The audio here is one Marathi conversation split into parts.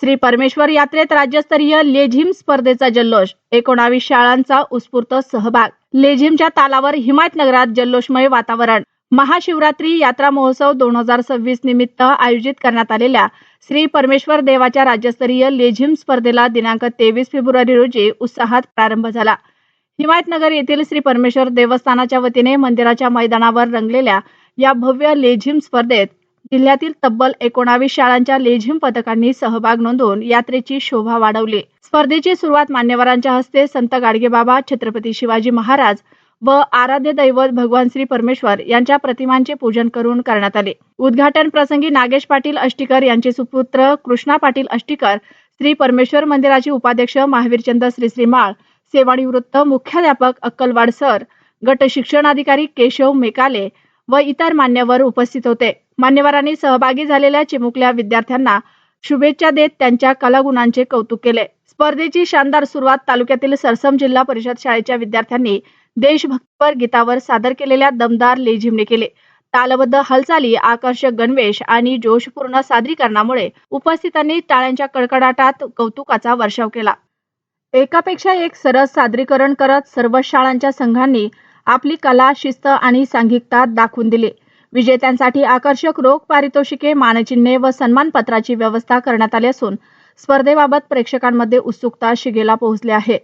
श्री परमेश्वर यात्रेत राज्यस्तरीय लेझिम स्पर्धेचा जल्लोष, 19 शाळांचा उत्स्फूर्त सहभाग. लेझिमच्या तालावर हिमायतनगरात जल्लोषमय वातावरण. महाशिवरात्री यात्रा महोत्सव 2026 निमित्त आयोजित करण्यात आलेल्या श्री परमेश्वर देवाच्या राज्यस्तरीय लेझिम स्पर्धेला दिनांक 23 फेब्रुवारी रोजी उत्साहात प्रारंभ झाला. हिमायतनगर येथील श्री परमेश्वर देवस्थानाच्या वतीने मंदिराच्या मैदानावर रंगलेल्या या भव्य लेझिम स्पर्धेत जिल्ह्यातील तब्बल 19 शाळांच्या लेझिम पथकांनी सहभाग नोंदवून यात्रेची शोभा वाढवली. स्पर्धेची सुरुवात मान्यवरांच्या हस्ते संत गाडगेबाबा, छत्रपती शिवाजी महाराज व आराध्य दैवत भगवान श्री परमेश्वर यांच्या प्रतिमांचे पूजन करून करण्यात आले. उद्घाटन प्रसंगी नागेश पाटील अष्टीकर यांचे सुपुत्र कृष्णा पाटील अष्टीकर, श्री परमेश्वर मंदिराचे उपाध्यक्ष महावीरचंद श्रीमाळ, सेवानिवृत्त मुख्याध्यापक अक्कलवाड सर, गट शिक्षणाधिकारी केशव मेकाले व इतर मान्यवर उपस्थित होते. मान्यवरांनी सहभागी झालेल्या चिमुकल्या विद्यार्थ्यांना शुभेच्छा देत त्यांच्या कलागुणांचे कौतुक केले. स्पर्धेची शानदार सुरुवात तालुक्यातील सरसम जिल्हा परिषद शाळेच्या विद्यार्थ्यांनी देशभक्तीपर गीतावर सादर केलेल्या दमदार लेझिमने केले. तालबद्ध हालचाली, आकर्षक गणवेश आणि जोशपूर्ण सादरीकरणामुळे उपस्थितांनी टाळ्यांच्या कडकडाटात कौतुकाचा वर्षाव केला. एकापेक्षा एक सरस सादरीकरण करत सर्व शाळांच्या संघांनी आपली कला, शिस्त आणि सांघिकता दाखवून दिली. विजेत्यांसाठी आकर्षक रोख पारितोषिके, मानचिन्हे व सन्मानपत्राची व्यवस्था करण्यात आली असून स्पर्धेबाबत प्रेक्षकांमध्ये उत्सुकता शिगेला पोहोचली आहे.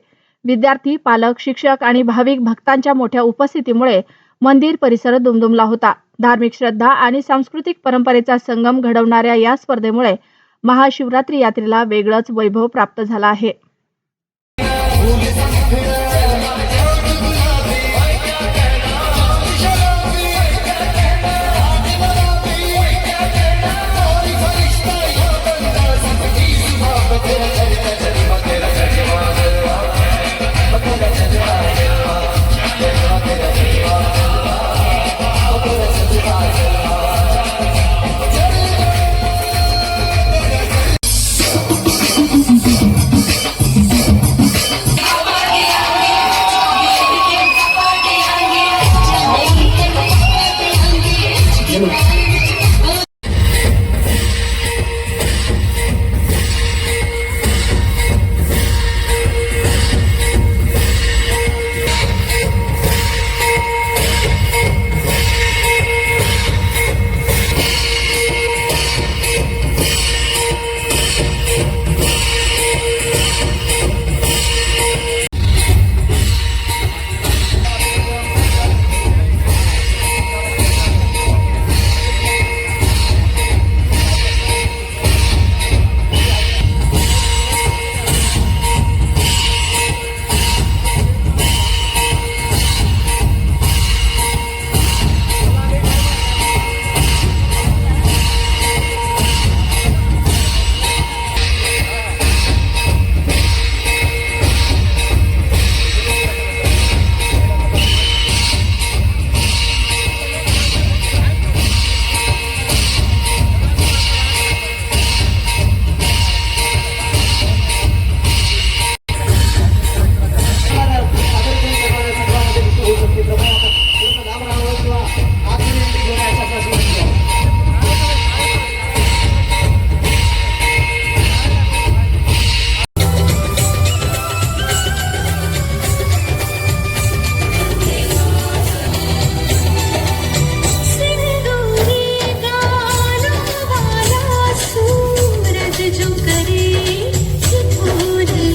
विद्यार्थी, पालक, शिक्षक आणि भाविक भक्तांच्या मोठ्या उपस्थितीमुळे मंदिर परिसर दुमदुमला होता. धार्मिक श्रद्धा आणि सांस्कृतिक परंपरेचा संगम घडवणाऱ्या या स्पर्धेमुळे महाशिवरात्री यात्रेला वेगळंच वैभव प्राप्त झालं आहे.